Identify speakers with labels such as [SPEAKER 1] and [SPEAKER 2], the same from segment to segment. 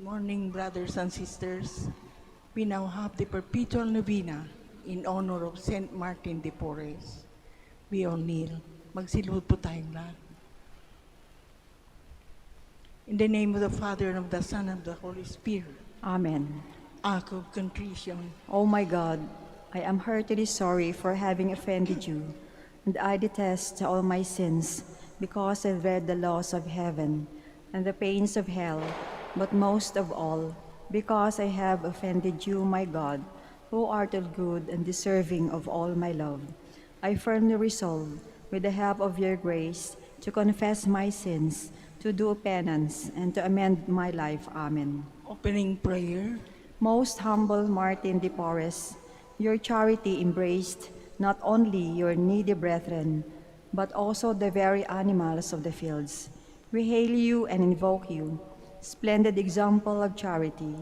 [SPEAKER 1] Morning, brothers and sisters. We now have the perpetual novena in honor of Saint Martin de Porres. We all kneel. Magsilhod po tayong lahat. In the name of the Father, and of the Son, and of the Holy Spirit.
[SPEAKER 2] Amen.
[SPEAKER 1] Act of contrition.
[SPEAKER 2] O my God, I am heartily sorry for having offended you, and I detest all my sins, because I dread the laws of heaven and the pains of hell, but most of all, because I have offended you, my God, who art all good and deserving of all my love. I firmly resolve, with the help of your grace, to confess my sins, to do penance, and to amend my life. Amen.
[SPEAKER 1] Opening prayer.
[SPEAKER 2] Most humble Martin de Porres, your charity embraced not only your needy brethren, but also the very animals of the fields. We hail you and invoke you, splendid example of charity.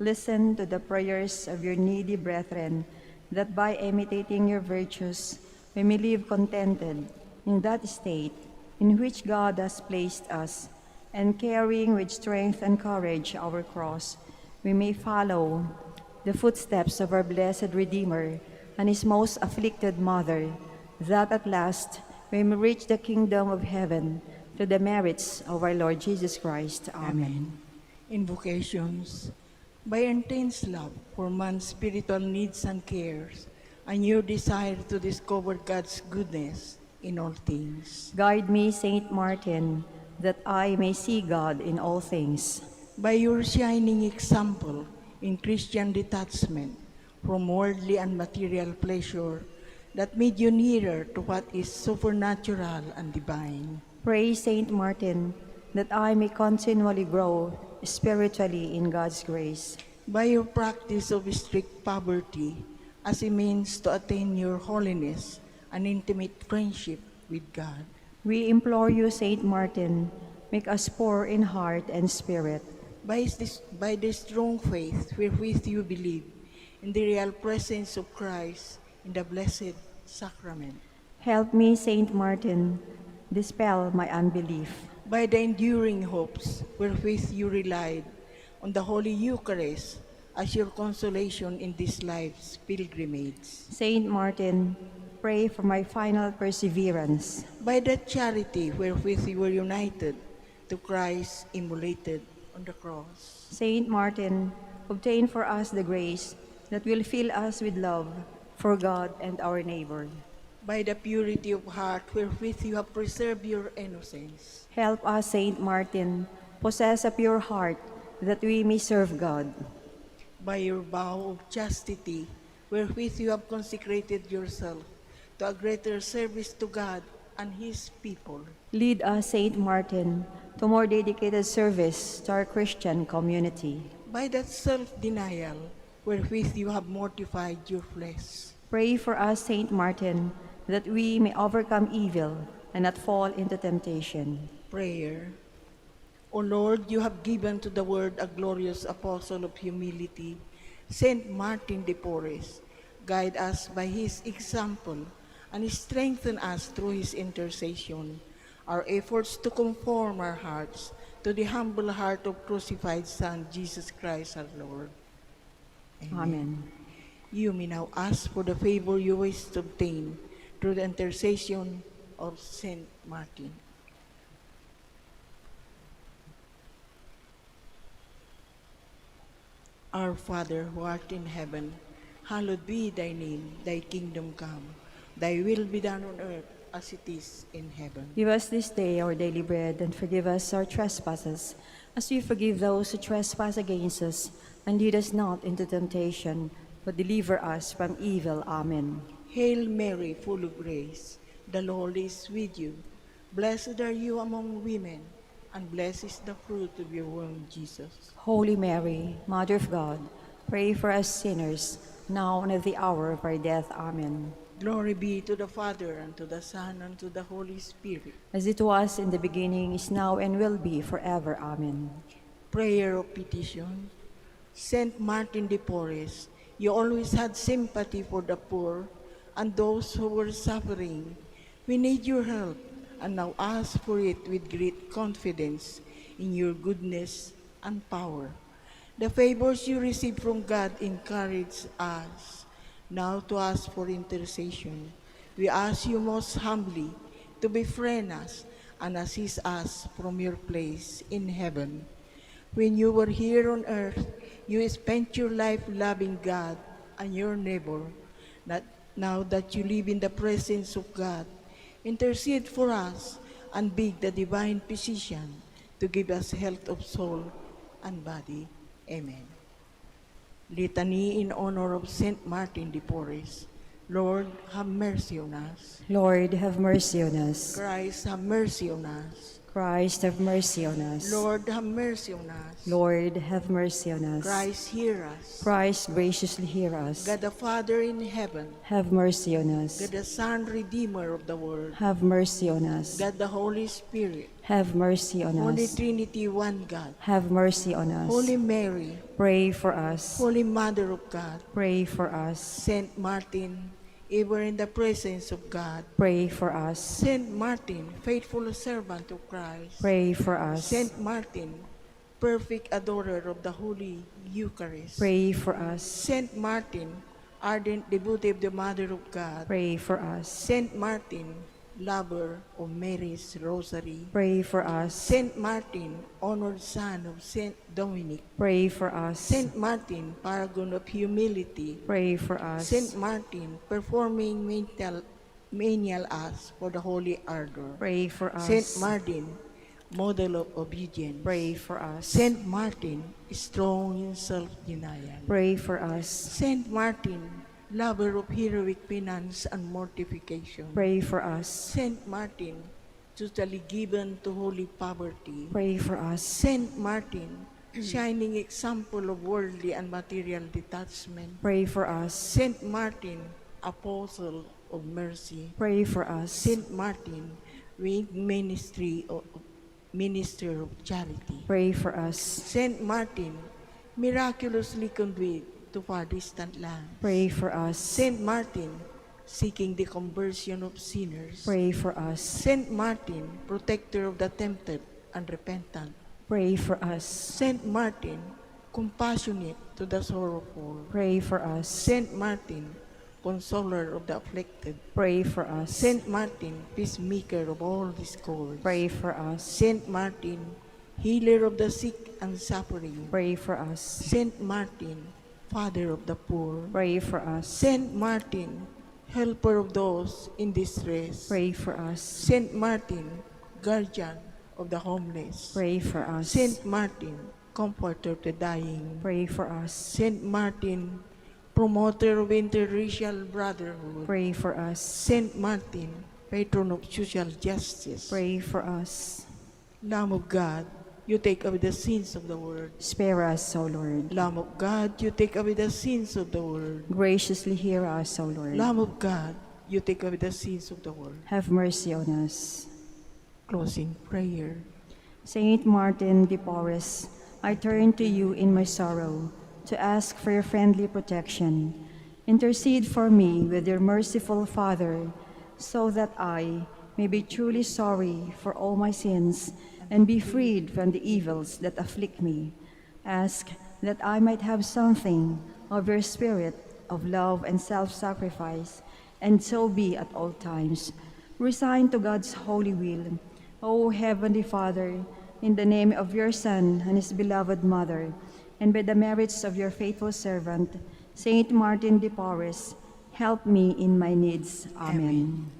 [SPEAKER 2] Listen to the prayers of your needy brethren, that by imitating your virtues, we may live contented in that state in which God has placed us, and carrying with strength and courage our cross, we may follow the footsteps of our blessed Redeemer and his most afflicted mother, that at last we may reach the kingdom of heaven through the merits of our Lord Jesus Christ. Amen.
[SPEAKER 1] Invocations. By intense love for man's spiritual needs and cares, and your desire to discover God's goodness in all things.
[SPEAKER 2] Guide me, Saint Martin, that I may see God in all things.
[SPEAKER 1] By your shining example in Christian detachment from worldly and material pleasure that made you nearer to what is supernatural and divine.
[SPEAKER 2] Pray, Saint Martin, that I may continually grow spiritually in God's grace.
[SPEAKER 1] By your practice of strict poverty as a means to attain your holiness and intimate friendship with God.
[SPEAKER 2] We implore you, Saint Martin, make us poor in heart and spirit.
[SPEAKER 1] By the strong faith wherewith you believe in the real presence of Christ in the Blessed Sacrament.
[SPEAKER 2] Help me, Saint Martin, dispel my unbelief.
[SPEAKER 1] By the enduring hopes wherewith you relied on the Holy Eucharist as your consolation in this life's pilgrimage.
[SPEAKER 2] Saint Martin, pray for my final perseverance.
[SPEAKER 1] By that charity wherewith you were united to Christ immolated on the cross.
[SPEAKER 2] Saint Martin, obtain for us the grace that will fill us with love for God and our neighbor.
[SPEAKER 1] By the purity of heart wherewith you have preserved your innocence.
[SPEAKER 2] Help us, Saint Martin, possess a pure heart that we may serve God.
[SPEAKER 1] By your vow of chastity wherewith you have consecrated yourself to a greater service to God and His people.
[SPEAKER 2] Lead us, Saint Martin, to more dedicated service to our Christian community.
[SPEAKER 1] By that self-denial wherewith you have mortified your flesh.
[SPEAKER 2] Pray for us, Saint Martin, that we may overcome evil and not fall into temptation.
[SPEAKER 1] Prayer. O Lord, you have given to the world a glorious apostle of humility, Saint Martin de Porres. Guide us by his example and strengthen us through his intercession. Our efforts to conform our hearts to the humble heart of crucified Son, Jesus Christ our Lord.
[SPEAKER 2] Amen.
[SPEAKER 1] You may now ask for the favor you wish to obtain through the intercession of Saint Martin. Our Father, who art in heaven, hallowed be thy name. Thy kingdom come. Thy will be done on earth as it is in heaven.
[SPEAKER 2] Give us this day our daily bread, and forgive us our trespasses, as we forgive those who trespass against us. And lead us not into temptation, but deliver us from evil. Amen.
[SPEAKER 1] Hail Mary, full of grace, the Lord is with you. Blessed are you among women, and blessed is the fruit of your womb, Jesus.
[SPEAKER 2] Holy Mary, Mother of God, pray for us sinners, now and at the hour of our death. Amen.
[SPEAKER 1] Glory be to the Father, and to the Son, and to the Holy Spirit.
[SPEAKER 2] As it was in the beginning, is now, and will be forever. Amen.
[SPEAKER 1] Prayer of petition. Saint Martin de Porres, you always had sympathy for the poor and those who were suffering. We need your help, and now ask for it with great confidence in your goodness and power. The favors you receive from God encourage us now to ask for intercession. We ask you most humbly to befriend us and assist us from your place in heaven. When you were here on earth, you spent your life loving God and your neighbor. That now that you live in the presence of God, intercede for us and beg the divine physician to give us health of soul and body. Amen. Litany in honor of Saint Martin de Porres. Lord, have mercy on us.
[SPEAKER 2] Lord, have mercy on us.
[SPEAKER 1] Christ, have mercy on us.
[SPEAKER 2] Christ, have mercy on us.
[SPEAKER 1] Lord, have mercy on us.
[SPEAKER 2] Lord, have mercy on us.
[SPEAKER 1] Christ, hear us.
[SPEAKER 2] Christ, graciously hear us.
[SPEAKER 1] God the Father in heaven,
[SPEAKER 2] Have mercy on us.
[SPEAKER 1] God the Son, Redeemer of the world,
[SPEAKER 2] Have mercy on us.
[SPEAKER 1] God the Holy Spirit,
[SPEAKER 2] Have mercy on
[SPEAKER 1] Holy
[SPEAKER 2] us.
[SPEAKER 1] Trinity, one God,
[SPEAKER 2] Have mercy on us.
[SPEAKER 1] Holy Mary,
[SPEAKER 2] Pray for us.
[SPEAKER 1] Holy Mother of God,
[SPEAKER 2] Pray for us.
[SPEAKER 1] Saint Martin, ever in the presence of God,
[SPEAKER 2] Pray for us.
[SPEAKER 1] Saint Martin, faithful servant of Christ,
[SPEAKER 2] Pray for us.
[SPEAKER 1] Saint Martin, perfect adorer of the Holy Eucharist,
[SPEAKER 2] Pray for us.
[SPEAKER 1] Saint Martin, ardent devotee of the Mother of God,
[SPEAKER 2] Pray for us.
[SPEAKER 1] Saint Martin, lover of Mary's Rosary,
[SPEAKER 2] Pray for us.
[SPEAKER 1] Saint Martin, honored son of Saint Dominic,
[SPEAKER 2] Pray for us.
[SPEAKER 1] Saint Martin, paragon of humility,
[SPEAKER 2] Pray for us.
[SPEAKER 1] Saint Martin, performing menial acts for the holy ardor,
[SPEAKER 2] Pray for us.
[SPEAKER 1] Saint Martin, model of obedience,
[SPEAKER 2] Pray for us.
[SPEAKER 1] Saint Martin, strong in self-denial,
[SPEAKER 2] Pray for us.
[SPEAKER 1] Saint Martin, lover of heroic penance and mortification,
[SPEAKER 2] Pray for us.
[SPEAKER 1] Saint Martin, totally given to holy poverty,
[SPEAKER 2] Pray for us.
[SPEAKER 1] Saint Martin, shining example of worldly and material detachment,
[SPEAKER 2] Pray for us.
[SPEAKER 1] Saint Martin, apostle of mercy,
[SPEAKER 2] Pray for us.
[SPEAKER 1] Saint Martin, winged minister of charity,
[SPEAKER 2] Pray for us.
[SPEAKER 1] Saint Martin, miraculously conveyed to far distant lands,
[SPEAKER 2] Pray for us.
[SPEAKER 1] Saint Martin, seeking the conversion of sinners,
[SPEAKER 2] Pray for us.
[SPEAKER 1] Saint Martin, protector of the tempted and repentant,
[SPEAKER 2] Pray for us.
[SPEAKER 1] Saint Martin, compassionate to the sorrowful,
[SPEAKER 2] Pray for us.
[SPEAKER 1] Saint Martin, consoler of the afflicted,
[SPEAKER 2] Pray for us.
[SPEAKER 1] Saint Martin, peacemaker of all discords,
[SPEAKER 2] Pray for us.
[SPEAKER 1] Saint Martin, healer of the sick and suffering,
[SPEAKER 2] Pray for us.
[SPEAKER 1] Saint Martin, father of the poor,
[SPEAKER 2] Pray for us.
[SPEAKER 1] Saint Martin, helper of those in distress,
[SPEAKER 2] Pray for us.
[SPEAKER 1] Saint Martin, guardian of the homeless,
[SPEAKER 2] Pray for us.
[SPEAKER 1] Saint Martin, comforter of the dying,
[SPEAKER 2] Pray for us.
[SPEAKER 1] Saint Martin, promoter of interracial brotherhood,
[SPEAKER 2] Pray for us.
[SPEAKER 1] Saint Martin, patron of social justice,
[SPEAKER 2] Pray for us.
[SPEAKER 1] Lamb of God, you take away the sins of the world.
[SPEAKER 2] Spare us, O Lord.
[SPEAKER 1] Lamb of God, you take away the sins of the world.
[SPEAKER 2] Graciously hear us, O Lord.
[SPEAKER 1] Lamb of God, you take away the sins of the world.
[SPEAKER 2] Have mercy on us.
[SPEAKER 1] Closing prayer.
[SPEAKER 2] Saint Martin de Porres, I turn to you in my sorrow to ask for your friendly protection. Intercede for me with your merciful Father, so that I may be truly sorry for all my sins and be freed from the evils that afflict me. Ask that I might have something of your spirit of love and self-sacrifice, and so be at all times. Resigned to God's holy will, O Heavenly Father, in the name of your Son and his beloved Mother, and by the merits of your faithful servant, Saint Martin de Porres, help me in my needs. Amen.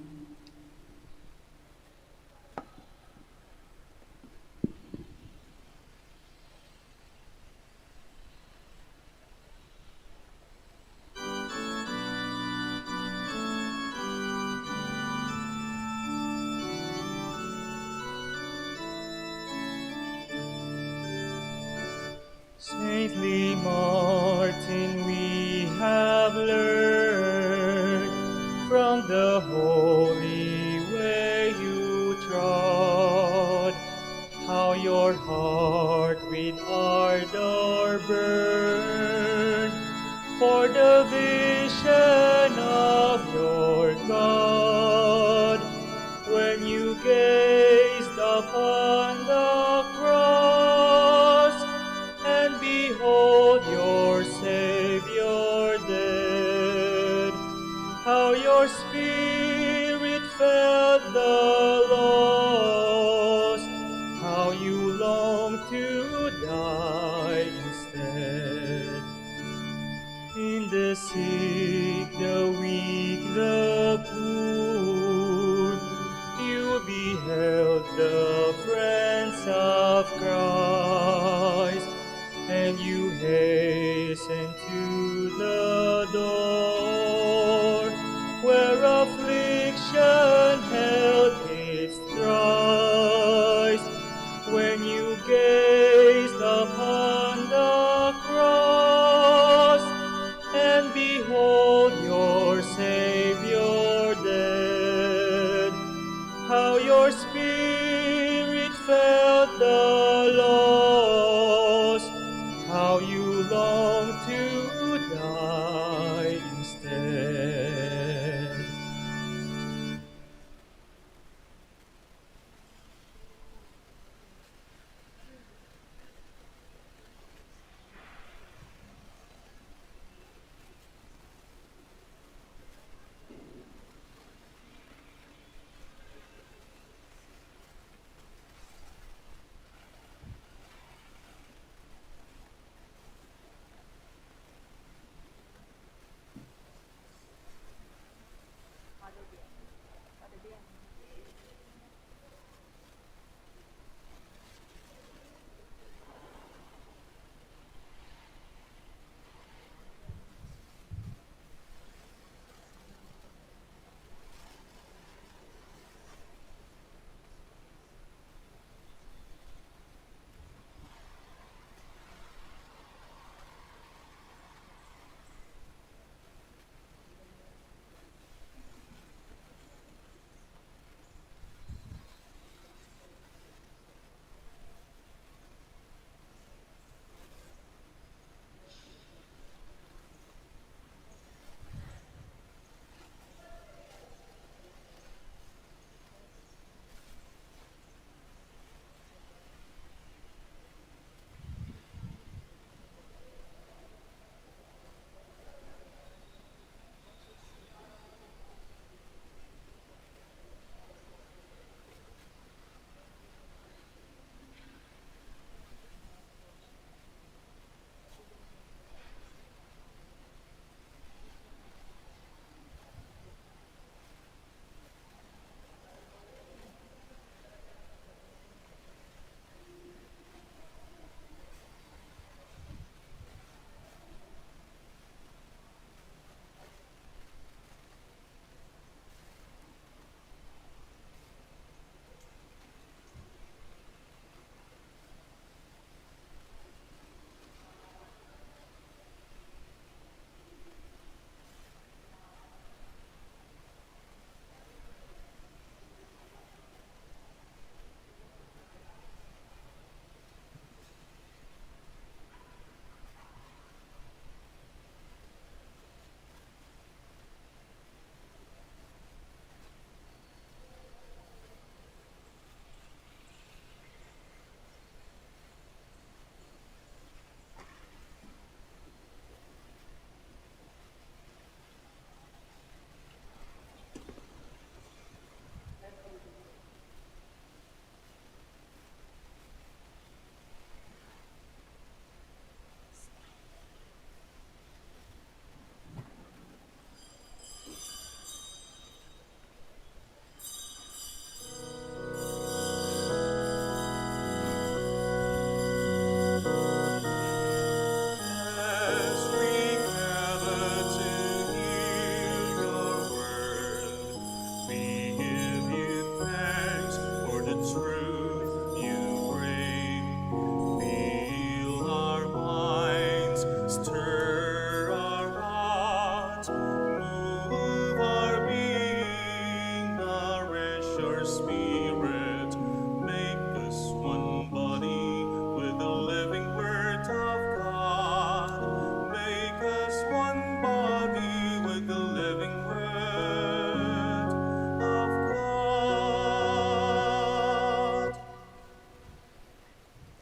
[SPEAKER 3] Saintly Martin, we have learned from the holy way you trod, how your heart with ardor burned for the vision of your God. When you gazed upon the cross, and behold, die instead. In the sick, the weak, the poor, you beheld the friends of Christ, and you hastened to the door where affliction held its thrice. When you gazed upon the cross, and behold your Savior dead, how your spirit felt the loss, how you longed to die instead.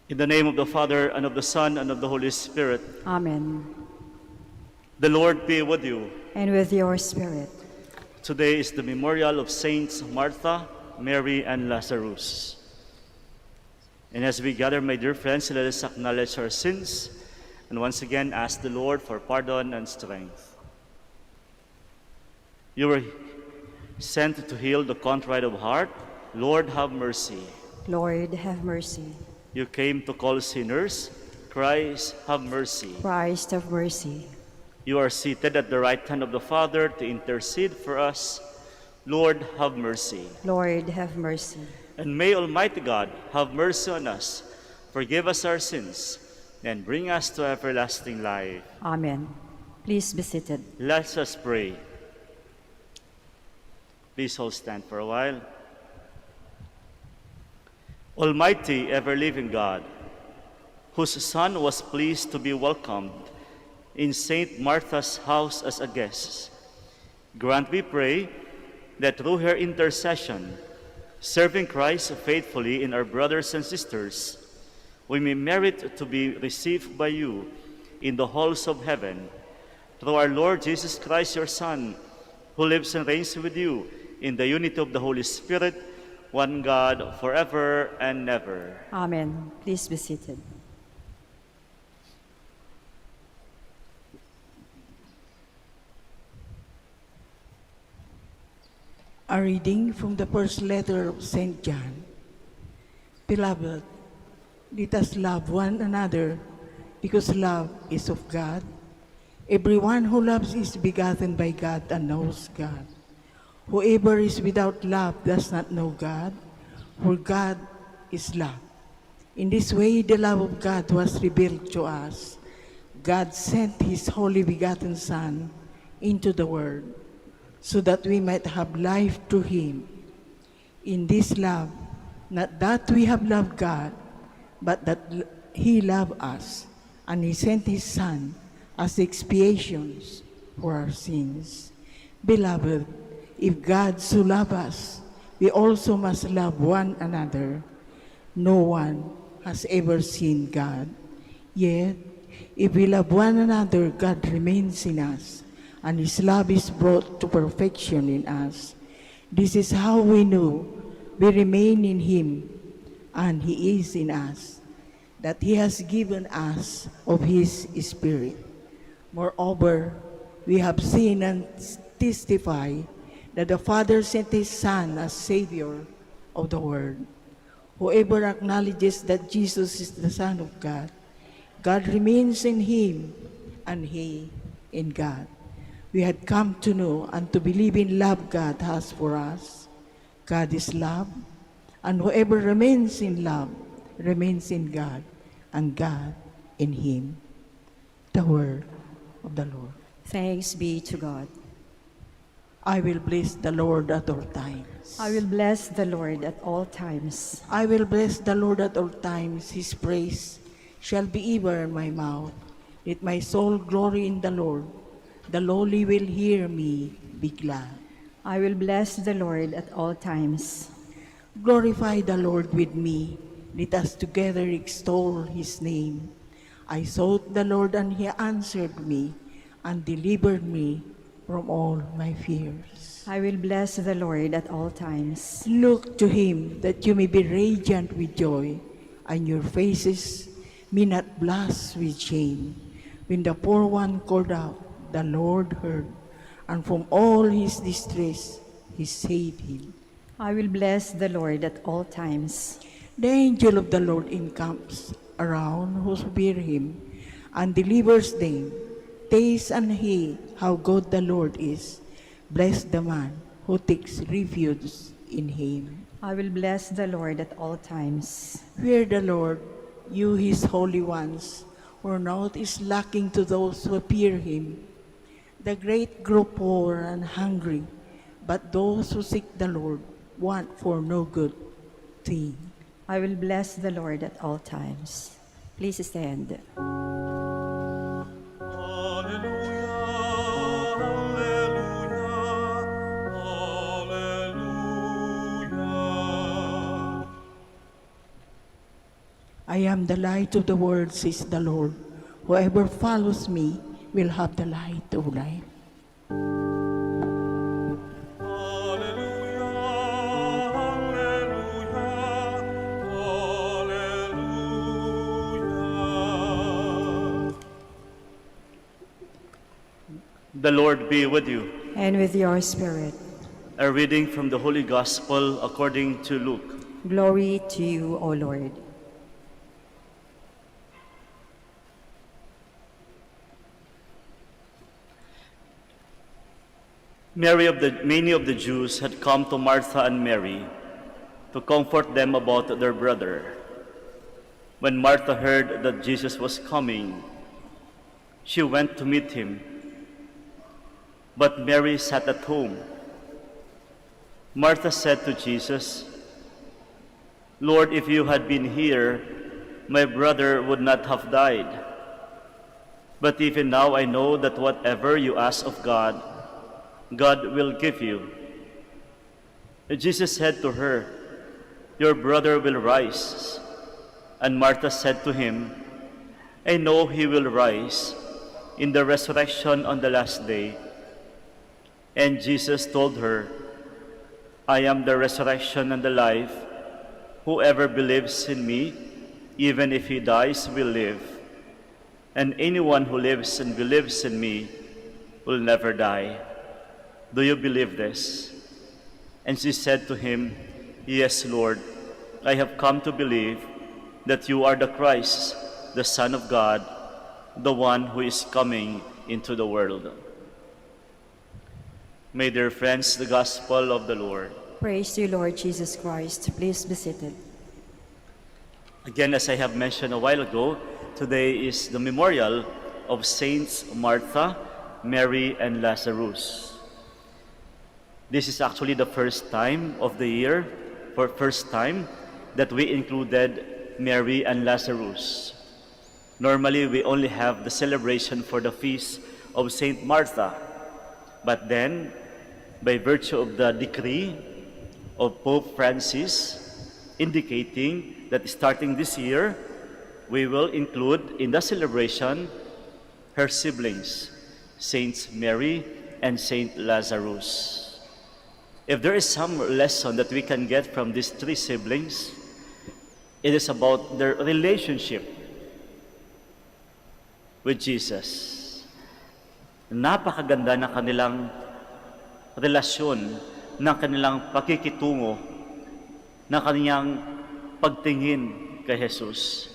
[SPEAKER 4] In the name of the Father, and of the Son, and of the Holy Spirit.
[SPEAKER 2] Amen.
[SPEAKER 4] The Lord be with you.
[SPEAKER 2] And with your spirit.
[SPEAKER 4] Today is the memorial of Saints Martha, Mary, and Lazarus. And as we gather, my dear friends, let us acknowledge our sins and once again ask the Lord for pardon and strength. You were sent to heal the contrite of heart. Lord, have mercy.
[SPEAKER 2] Lord, have mercy.
[SPEAKER 4] You came to call sinners. Christ, have mercy.
[SPEAKER 2] Christ, have mercy.
[SPEAKER 4] You are seated at the right hand of the Father to intercede for us. Lord, have mercy.
[SPEAKER 2] Lord, have mercy.
[SPEAKER 4] And may Almighty God have mercy on us, forgive us our sins, and bring us to everlasting life.
[SPEAKER 2] Amen. Please be seated.
[SPEAKER 4] Let us pray. Please all stand for a while. Almighty, ever-living God, whose Son was pleased to be welcomed in Saint Martha's house as a guest, grant, we pray, that through her intercession, serving Christ faithfully in our brothers and sisters, we may merit to be received by you in the halls of heaven, through our Lord Jesus Christ, your Son, who lives and reigns with you in the unity of the Holy Spirit, one God, forever and ever.
[SPEAKER 2] Amen. Please be seated.
[SPEAKER 1] A reading from the first letter of St. John. Beloved, let us love one another, because love is of God. Everyone who loves is begotten by God and knows God. Whoever is without love does not know God, for God is love. In this way, the love of God was revealed to us. God sent his only begotten Son into the world, so that we might have life through him. In this love, not that we have loved God, but that he loved us, and he sent his Son as expiations for our sins. Beloved, if God so loved us, we also must love one another. No one has ever seen God. Yet, if we love one another, God remains in us, and his love is brought to perfection in us. This is how we know we remain in him and he is in us, that he has given us of his Spirit. Moreover, we have seen and testify that the Father sent his Son as Savior of the world. Whoever acknowledges that Jesus is the Son of God, God remains in him and he in God. We had come to know and to believe in love God has for us. God is love, and whoever remains in love remains in God, and God in him. The word of the Lord.
[SPEAKER 2] Thanks be to God.
[SPEAKER 1] I will bless the Lord at all times.
[SPEAKER 2] I will bless the Lord at all times.
[SPEAKER 1] I will bless the Lord at all times. His praise shall be ever in my mouth. Let my soul glory in the Lord. The lowly will hear me, be glad.
[SPEAKER 2] I will bless the Lord at all times.
[SPEAKER 1] Glorify the Lord with me. Let us together extol his name. I sought the Lord, and he answered me and delivered me from all my fears.
[SPEAKER 2] I will bless the Lord at all times.
[SPEAKER 1] Look to him, that you may be radiant with joy, and your faces may not blush with shame. When the poor one called out, the Lord heard, and from all his distress he saved him.
[SPEAKER 2] I will bless the Lord at all times.
[SPEAKER 1] The angel of the Lord encamps around whose fear him, and delivers them. Taste and hear how good the Lord is. Bless the man who takes refuge in him.
[SPEAKER 2] I will bless the Lord at all times.
[SPEAKER 1] Fear the Lord, you his holy ones, for naught is lacking to those who fear him. The great grow poor and hungry, but those who seek the Lord want for no good thing.
[SPEAKER 2] I will bless the Lord at all times. Please stand.
[SPEAKER 1] I am the light of the world, says the Lord. Whoever follows me will have the light of life.
[SPEAKER 3] Alleluia, alleluia, alleluia.
[SPEAKER 4] The Lord be with you.
[SPEAKER 2] And with your spirit.
[SPEAKER 4] A reading from the Holy Gospel according to Luke.
[SPEAKER 2] Glory to you, O Lord.
[SPEAKER 4] Many of the Jews had come to Martha and Mary to comfort them about their brother. When Martha heard that Jesus was coming, she went to meet him. But Mary sat at home. Martha said to Jesus, "Lord, if you had been here, my brother would not have died. But even now I know that whatever you ask of God, God will give you." And Jesus said to her, "Your brother will rise." And Martha said to him, "I know he will rise in the resurrection on the last day." And Jesus told her, "I am the resurrection and the life. Whoever believes in me, even if he dies, will live. And anyone who lives and believes in me will never die. Do you believe this?" And she said to him, "Yes, Lord, I have come to believe that you are the Christ, the Son of God, the one who is coming into the world." May, dear friends, the gospel of the Lord.
[SPEAKER 2] Praise to you, Lord Jesus Christ. Please be seated.
[SPEAKER 4] Again, as I have mentioned a while ago, today is the memorial of Saints Martha, Mary, and Lazarus. This is actually the first time of the year, that we included Mary and Lazarus. Normally, we only have the celebration for the feast of Saint Martha. But then, by virtue of the decree of Pope Francis, indicating that starting this year, we will include in the celebration her siblings, Saints Mary and Saint Lazarus. If there is some lesson that we can get from these three siblings, it is about their relationship with Jesus. Napakaganda ng kanilang relasyon, ng kanilang pakikitungo, ng kanilang pagtingin kay Jesus.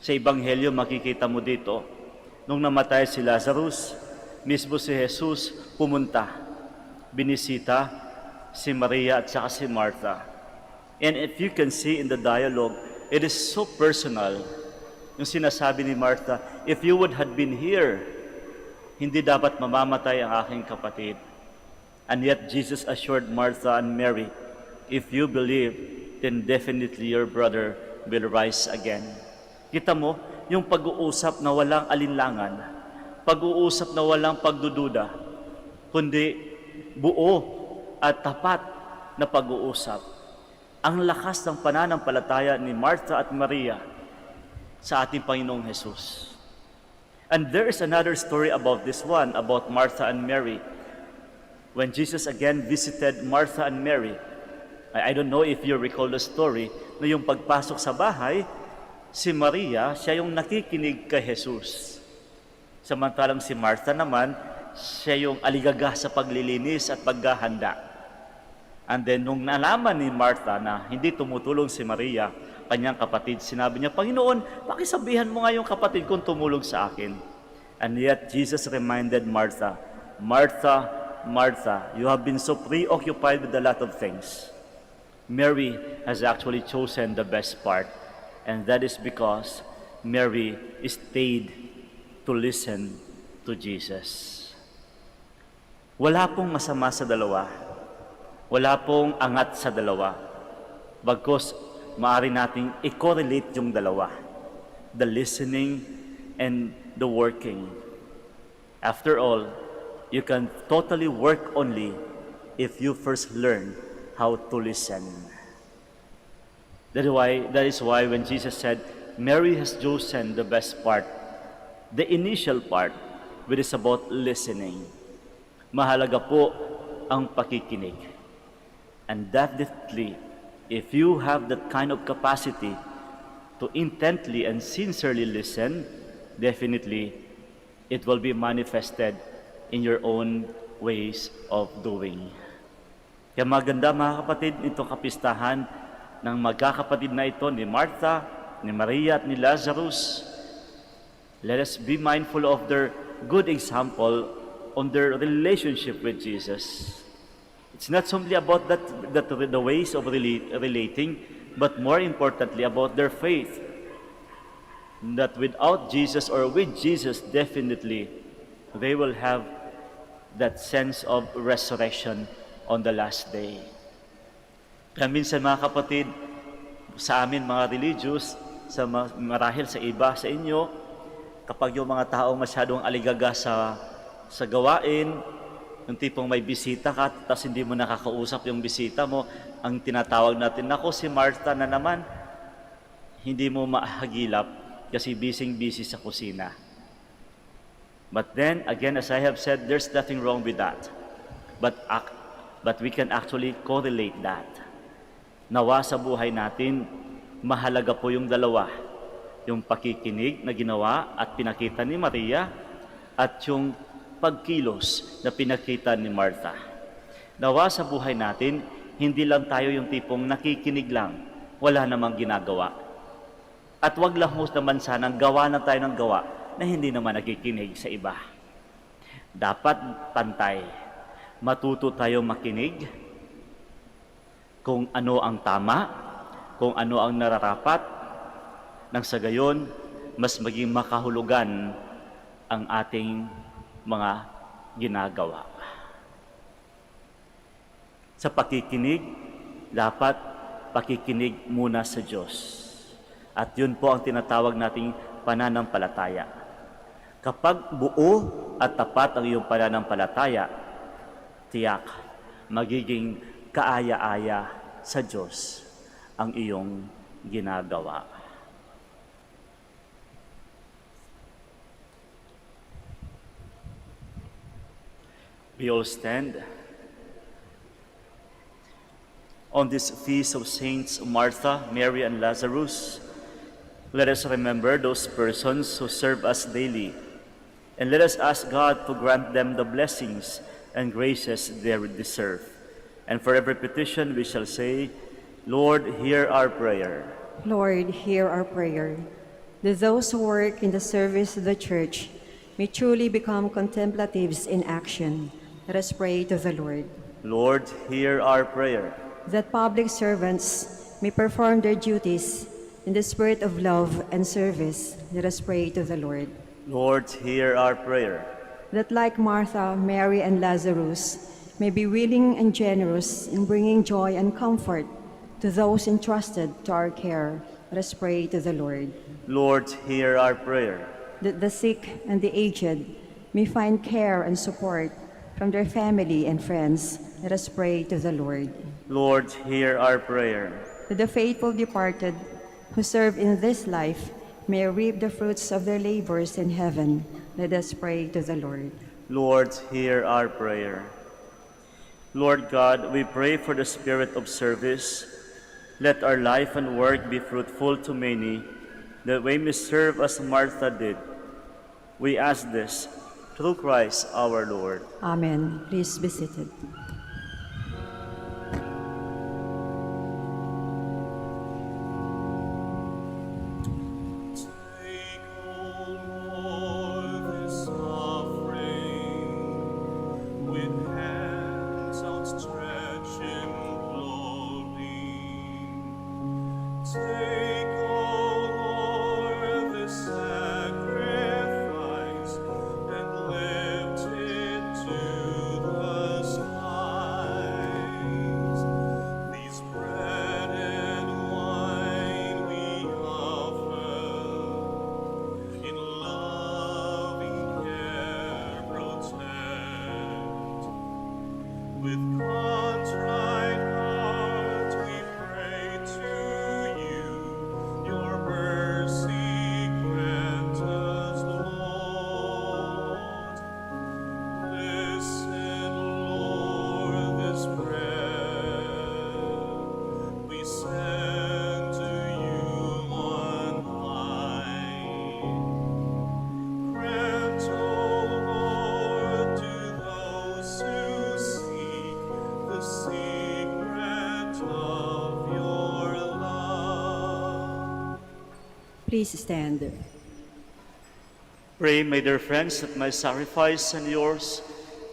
[SPEAKER 4] Sa Ebanghelyo, makikita mo dito, nung namatay si Lazarus, mismo si Jesus pumunta, binisita si Maria at saka si Martha. And if you can see in the dialogue, it is so personal. Yung sinasabi ni Martha, "If you would have been here, hindi dapat mamamatay ang aking kapatid." And yet Jesus assured Martha and Mary, "If you believe, then definitely your brother will rise again." Kita mo, yung pag-uusap na walang alinlangan, pag-uusap na walang pagdududa, kundi buo at tapat na pag-uusap. Ang lakas ng pananampalataya ni Martha at Maria sa ating Panginoong Jesus. And there is another story about this one, about Martha and Mary. When Jesus again visited Martha and Mary, I don't know if you recall the story, na yung pagpasok sa bahay, si Maria, siya yung nakikinig kay Jesus. Samantalang si Martha naman, siya yung aligaga sa paglilinis at paghahanda. And then, nung nalaman ni Martha na hindi tumutulong si Maria, kanyang kapatid, sinabi niya, "Panginoon, pakisabihan mo nga yung kapatid kong tumulong sa akin." And yet, Jesus reminded Martha, "Martha, Martha, you have been so preoccupied with a lot of things. Mary has actually chosen the best part, and that is because Mary stayed to listen to Jesus." Wala pong masama sa dalawa. Wala pong angat sa dalawa. Bagkus, maaari nating i-correlate yung dalawa. The listening and the working. After all, you can totally work only if you first learn how to listen. That is why when Jesus said, Mary has chosen the best part, the initial part, which is about listening. Mahalaga po ang pakikinig. And definitely, if you have that kind of capacity to intently and sincerely listen, definitely it will be manifested in your own ways of doing. Kaya maganda mga kapatid, itong kapistahan ng magkakapatid na ito ni Martha, ni Maria at ni Lazarus. Let us be mindful of their good example on their relationship with Jesus. It's not simply about the ways of relating, but more importantly about their faith. That without Jesus or with Jesus, definitely, they will have that sense of resurrection on the last day. Kaya minsan mga kapatid, sa amin mga religious, marahil sa iba, sa inyo, kapag yung mga tao masyadong aligaga sa gawain, yung tipong may bisita ka, tapos hindi mo nakakausap yung bisita mo, ang tinatawag natin, nako si Martha na naman, hindi mo mahagilap kasi busy sa kusina. But then, again, as I have said, there's nothing wrong with that. But we can actually correlate that. Nawa sa buhay natin, mahalaga po yung dalawa. Yung pakikinig na ginawa at pinakita ni Maria at yung pagkilos na pinakita ni Martha. Nawa sa buhay natin, hindi lang tayo yung tipong nakikinig lang, wala namang ginagawa. At wag lang ho naman sanang gawa na tayo ng gawa na hindi naman nakikinig sa iba. Dapat pantay. Matuto tayo makinig kung ano ang tama, kung ano ang nararapat, nang sa gayon, mas maging makahulugan ang ating mga ginagawa. Sa pakikinig, dapat pakikinig muna sa Diyos. At yun po ang tinatawag nating pananampalataya. Kapag buo at tapat ang iyong pananampalataya, tiyak, magiging kaaya-aya sa Diyos ang iyong ginagawa. We all stand. On this feast of Saints Martha, Mary, and Lazarus, let us remember those persons who serve us daily, and let us ask God to grant them the blessings and graces they deserve. And for every petition we shall say, Lord, hear our prayer.
[SPEAKER 2] Lord, hear our prayer. That those who work in the service of the Church may truly become contemplatives in action. Let us pray to the Lord.
[SPEAKER 4] Lord, hear our prayer.
[SPEAKER 2] That public servants may perform their duties in the spirit of love and service. Let us pray to the Lord.
[SPEAKER 4] Lord, hear our prayer.
[SPEAKER 2] That like Martha, Mary, and Lazarus, may be willing and generous in bringing joy and comfort to those entrusted to our care. Let us pray to the Lord.
[SPEAKER 4] Lord, hear our prayer.
[SPEAKER 2] That the sick and the aged may find care and support from their family and friends. Let us pray to the Lord.
[SPEAKER 4] Lord, hear our prayer.
[SPEAKER 2] That the faithful departed who serve in this life may reap the fruits of their labors in heaven. Let us pray to the Lord.
[SPEAKER 4] Lord, hear our prayer. Lord God, we pray for the spirit of service. Let our life and work be fruitful to many, that we may serve as Martha did. We ask this through Christ our Lord.
[SPEAKER 2] Amen. Please be seated.
[SPEAKER 5] Sacrifice and lift it to the sky.
[SPEAKER 2] Please stand.
[SPEAKER 4] Pray, my dear friends, that my sacrifice and yours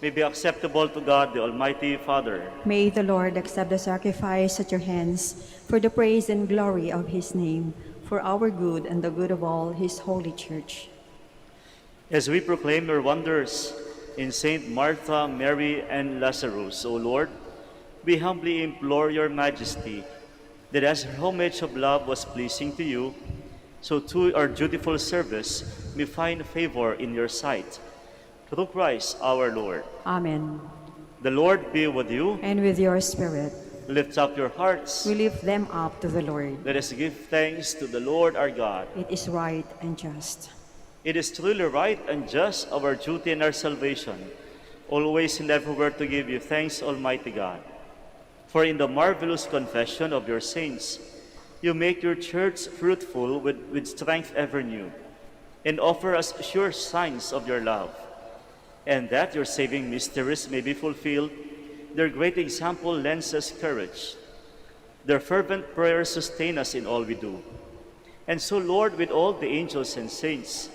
[SPEAKER 4] may be acceptable to God, the Almighty Father.
[SPEAKER 2] May the Lord accept the sacrifice at your hands for the praise and glory of his name, for our good and the good of all his holy church.
[SPEAKER 4] As we proclaim your wonders in Saint Martha, Mary, and Lazarus, O Lord, we humbly implore your majesty that as her homage of love was pleasing to you, so too our dutiful service may find favor in your sight. Through Christ our Lord.
[SPEAKER 2] Amen.
[SPEAKER 4] The Lord be with you.
[SPEAKER 2] And with your spirit,
[SPEAKER 4] Lift up your hearts.
[SPEAKER 2] we lift them up to the Lord.
[SPEAKER 4] Let us give thanks to the Lord our God.
[SPEAKER 2] It is right and just.
[SPEAKER 4] It is truly right and just, our duty and our salvation, always and everywhere to give you thanks, Almighty God. For in the marvelous confession of your saints, you make your church fruitful with strength ever new, and offer us sure signs of your love. And that your saving mysteries may be fulfilled, their great example lends us courage. Their fervent prayers sustain us in all we do. And so, Lord, with all the angels and saints,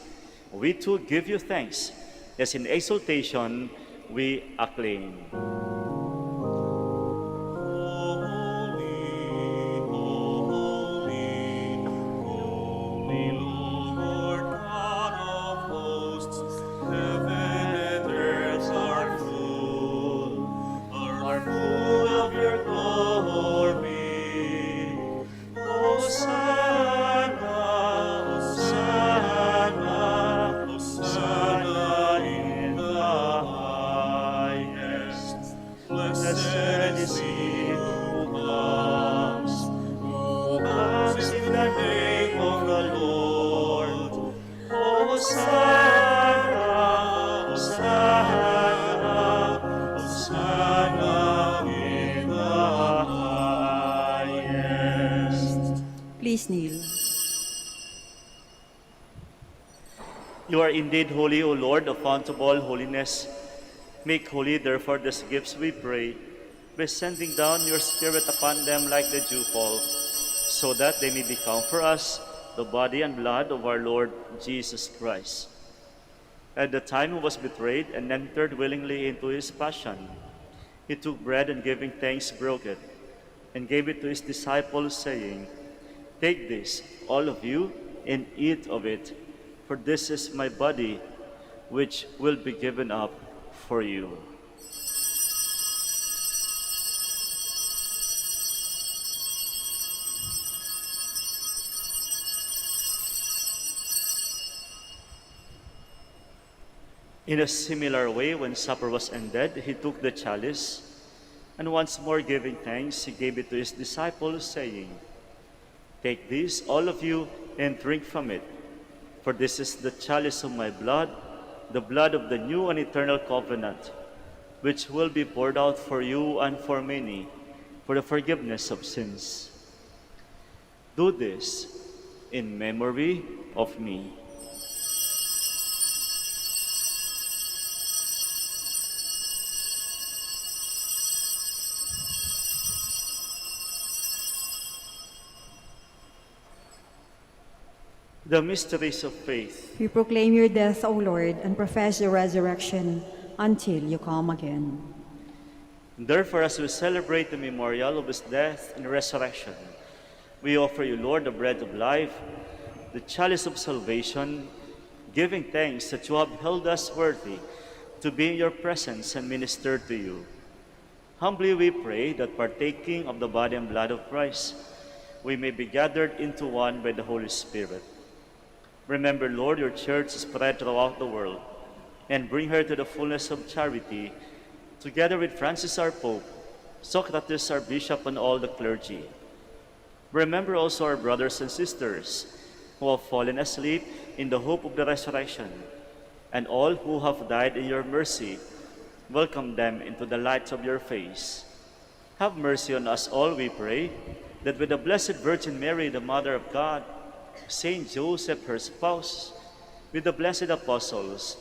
[SPEAKER 4] we too give you thanks, as in exultation we acclaim.
[SPEAKER 2] Please kneel.
[SPEAKER 4] You are indeed holy, O Lord, the fount of all holiness. Make holy, therefore, these gifts, we pray, by sending down your Spirit upon them like the dewfall, so that they may become for us the body and blood of our Lord Jesus Christ. At the time he was betrayed and entered willingly into his passion, he took bread and giving thanks broke it, and gave it to his disciples, saying, "Take this, all of you, and eat of it, for this is my body, which will be given up for you." In a similar way, when supper was ended, he took the chalice, and once more giving thanks, he gave it to his disciples, saying, "Take this, all of you, and drink from it, for this is the chalice of my blood, the blood of the new and eternal covenant, which will be poured out for you and for many, for the forgiveness of sins. Do this in memory of me." The mysteries of faith.
[SPEAKER 2] We proclaim your death, O Lord, and profess your resurrection until you come again.
[SPEAKER 4] Therefore, as we celebrate the memorial of his death and resurrection, we offer you, Lord, the bread of life, the chalice of salvation, giving thanks that you have held us worthy to be in your presence and minister to you. Humbly we pray that partaking of the body and blood of Christ, we may be gathered into one by the Holy Spirit. Remember, Lord, your church spread throughout the world, and bring her to the fullness of charity, together with Francis our Pope, Socrates our Bishop, and all the clergy. Remember also our brothers and sisters who have fallen asleep in the hope of the resurrection, and all who have died in your mercy. Welcome them into the light of your face. Have mercy on us all, we pray, that with the Blessed Virgin Mary, the Mother of God, Saint Joseph, her spouse, with the blessed apostles,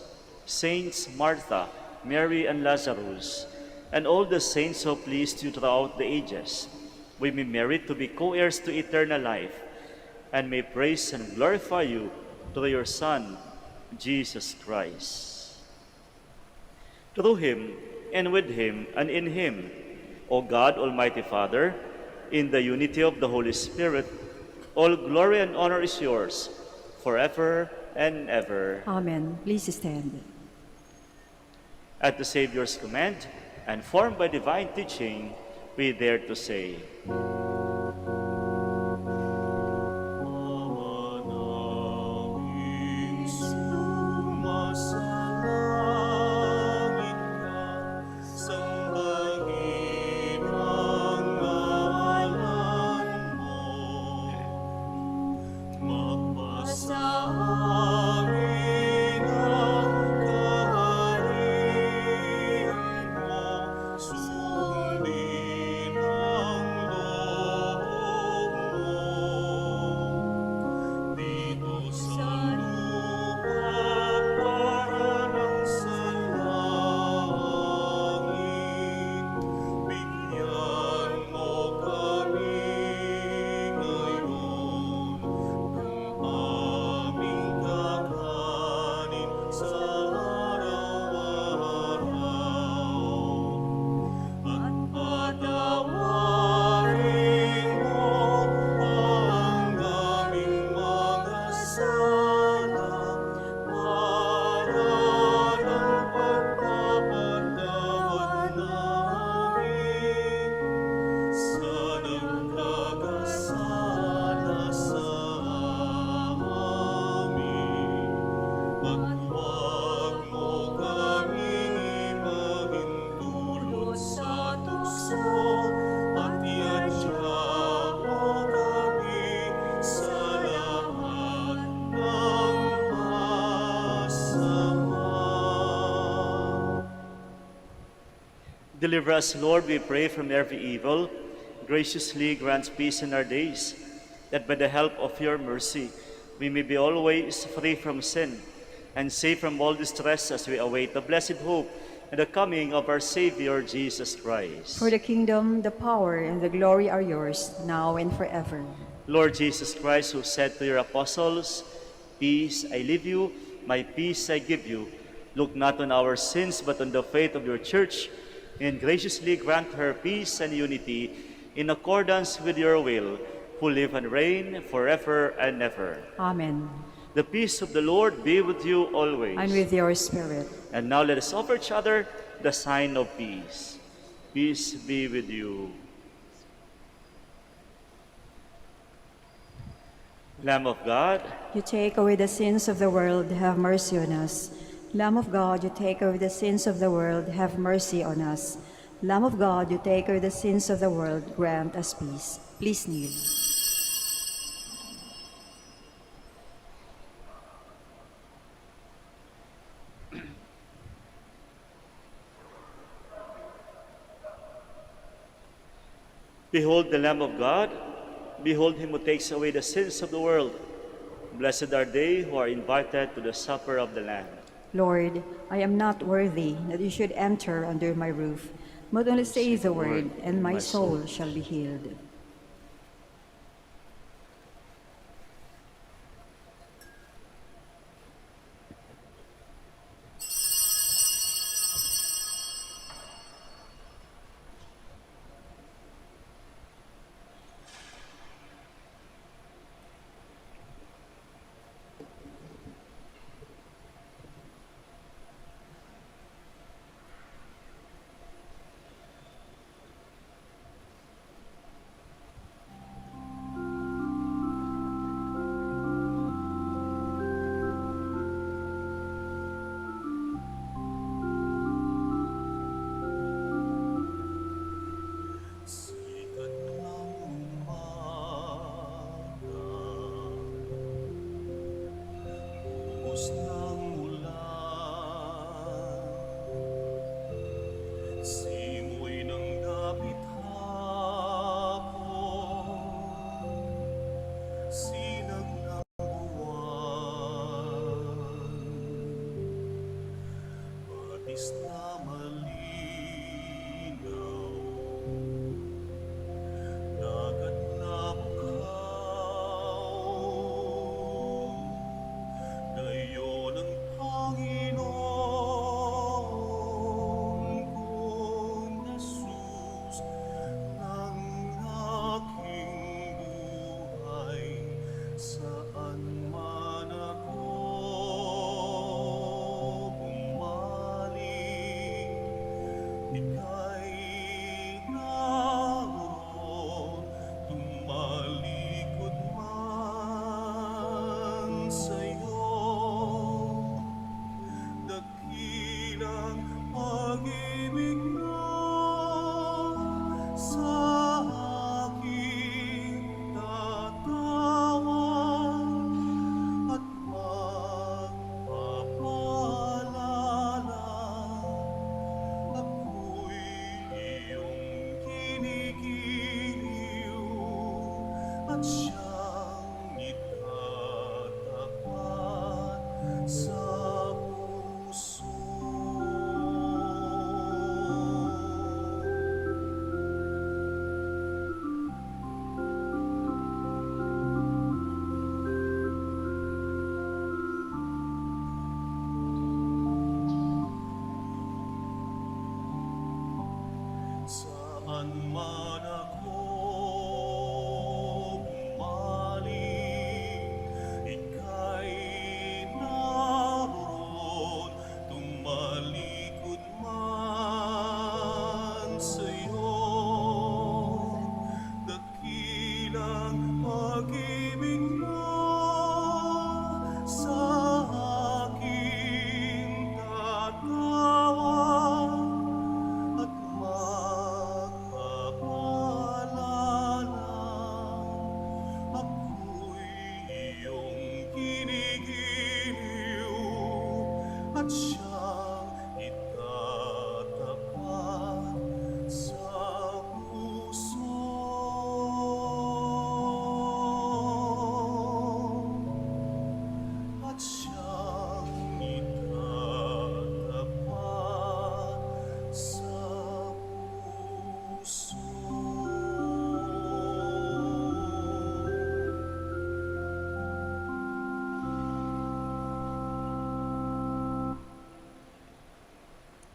[SPEAKER 4] Saints Martha, Mary, and Lazarus, and all the saints who pleased you throughout the ages, we may merit to be co-heirs to eternal life, and may praise and glorify you through your Son, Jesus Christ. Through him, and with him, and in him, O God, Almighty Father, in the unity of the Holy Spirit, all glory and honor is yours, forever and ever.
[SPEAKER 2] Amen. Please stand.
[SPEAKER 4] At the Savior's command, and formed by divine teaching, we dare to say,
[SPEAKER 3] Manawag sumasalangit ka, sambahin ang ngalan mo. Magpasaangin ang kaharian mo, sundin ang loob mo. Dito sa lupa parang sa langit, bigyan mo kami ngayon ng aming kakanin sa araw-araw. At patawarin mo ang aming mga sala para ng pagpapatawad namin sa nagkakasala sa amin. At huwag mo kaming ipahintulot sa tukso, at iadya mo kami sa lahat ng masama.
[SPEAKER 4] Deliver us, Lord, we pray, from every evil. Graciously grant peace in our days, that by the help of your mercy we may be always free from sin and safe from all distress as we await the blessed hope and the coming of our Savior Jesus Christ.
[SPEAKER 2] For the kingdom, the power, and the glory are yours, now and forever.
[SPEAKER 4] Lord Jesus Christ, who said to your apostles, "Peace I leave you, my peace I give you," look not on our sins but on the faith of your church, and graciously grant her peace and unity in accordance with your will, who live and reign forever and ever.
[SPEAKER 2] Amen.
[SPEAKER 4] The peace of the Lord be with you always.
[SPEAKER 2] And with your spirit.
[SPEAKER 4] And now let us offer each other the sign of peace. Peace be with you. Lamb of God,
[SPEAKER 2] You take away the sins of the world, have mercy on us. Lamb of God, you take away the sins of the world, have mercy on us. Lamb of God, you take away the sins of the world, grant us peace. Please kneel.
[SPEAKER 4] behold the Lamb of God. Behold him who takes away the sins of the world. Blessed are they who are invited to the supper of the Lamb.
[SPEAKER 2] Lord, I am not worthy that you should enter under my roof, but only say the word, and my soul shall be healed.
[SPEAKER 3] Sikat ng umaga, ubos ng ulan, simoy ng dapit hapon, sinag ng buwan, batis na malinaw, dagat na bukaw,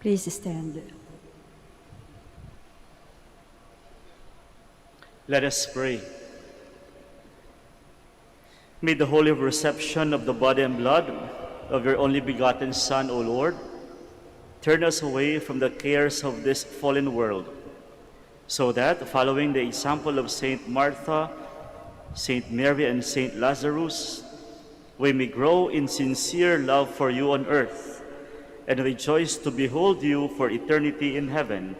[SPEAKER 2] Please stand.
[SPEAKER 4] Let us pray. May the holy reception of the body and blood of your only begotten Son, O Lord, turn us away from the cares of this fallen world, so that, following the example of Saint Martha, Saint Mary, and Saint Lazarus, we may grow in sincere love for you on earth and rejoice to behold you for eternity in heaven.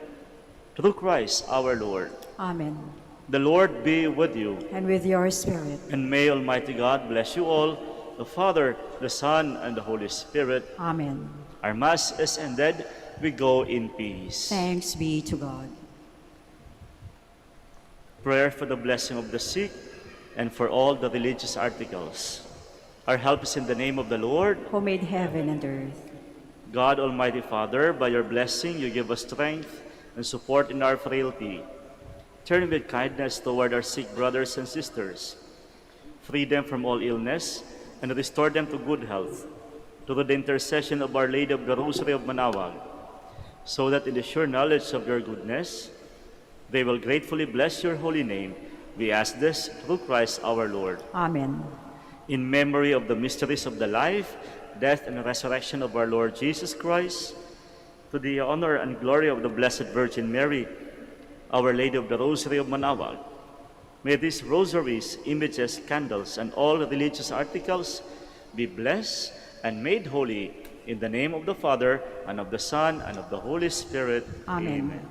[SPEAKER 4] Through Christ our Lord.
[SPEAKER 2] Amen.
[SPEAKER 4] The Lord be with you.
[SPEAKER 2] And with your spirit.
[SPEAKER 4] And may Almighty God bless you all, the Father, the Son, and the Holy Spirit.
[SPEAKER 2] Amen.
[SPEAKER 4] Our Mass is ended. We go in peace.
[SPEAKER 2] Thanks be to God.
[SPEAKER 4] Prayer for the blessing of the sick and for all the religious articles. Our help is in the name of the Lord.
[SPEAKER 2] Who made heaven and earth.
[SPEAKER 4] God, Almighty Father, by your blessing you give us strength and support in our frailty. Turn with kindness toward our sick brothers and sisters. Free them from all illness and restore them to good health, through the intercession of Our Lady of the Rosary of Manaoag, so that in the sure knowledge of your goodness, they will gratefully bless your holy name. We ask this through Christ our Lord.
[SPEAKER 2] Amen.
[SPEAKER 4] In memory of the mysteries of the life, death, and resurrection of our Lord Jesus Christ, to the honor and glory of the Blessed Virgin Mary, Our Lady of the Rosary of Manaoag, may these rosaries, images, candles, and all religious articles be blessed and made holy in the name of the Father, and of the Son, and of the Holy Spirit.
[SPEAKER 2] Amen.